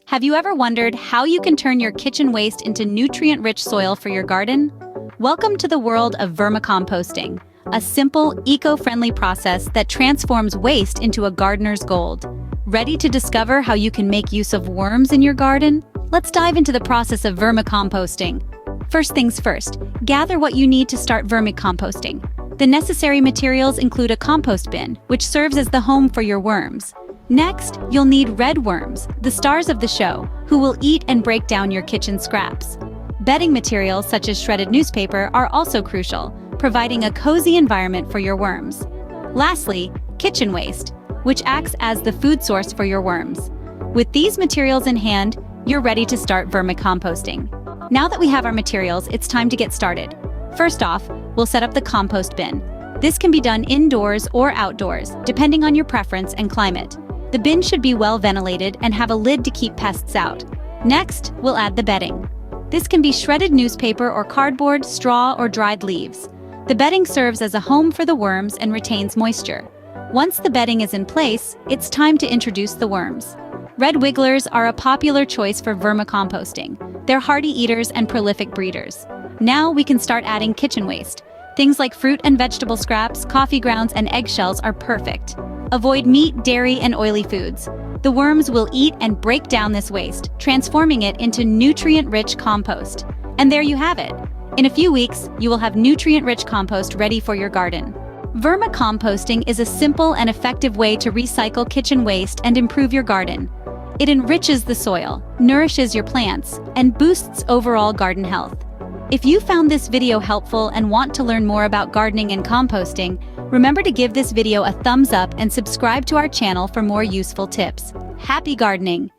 Have you ever wondered how you can turn your kitchen waste into nutrient-rich soil for your garden? Welcome to the world of vermicomposting, a simple, eco-friendly process that transforms waste into a gardener's gold. Ready to discover how you can make use of worms in your garden? Let's dive into the process of vermicomposting. First things first, gather what you need to start vermicomposting. The necessary materials include a compost bin, which serves as the home for your worms. Next, you'll need red worms, the stars of the show, who will eat and break down your kitchen scraps. Bedding materials such as shredded newspaper are also crucial, providing a cozy environment for your worms. Lastly, kitchen waste, which acts as the food source for your worms. With these materials in hand, you're ready to start vermicomposting. Now that we have our materials, it's time to get started. First off, we'll set up the compost bin. This can be done indoors or outdoors, depending on your preference and climate. The bin should be well ventilated and have a lid to keep pests out. Next, we'll add the bedding. This can be shredded newspaper or cardboard, straw, or dried leaves. The bedding serves as a home for the worms and retains moisture. Once the bedding is in place, it's time to introduce the worms. Red wigglers are a popular choice for vermicomposting. They're hardy eaters and prolific breeders. Now we can start adding kitchen waste. Things like fruit and vegetable scraps, coffee grounds, and eggshells are perfect. Avoid meat, dairy, and oily foods. The worms will eat and break down this waste, transforming it into nutrient-rich compost. And there you have it. In a few weeks, you will have nutrient-rich compost ready for your garden. Vermicomposting is a simple and effective way to recycle kitchen waste and improve your garden. It enriches the soil, nourishes your plants, and boosts overall garden health. If you found this video helpful and want to learn more about gardening and composting, remember to give this video a thumbs up and subscribe to our channel for more useful tips. Happy gardening!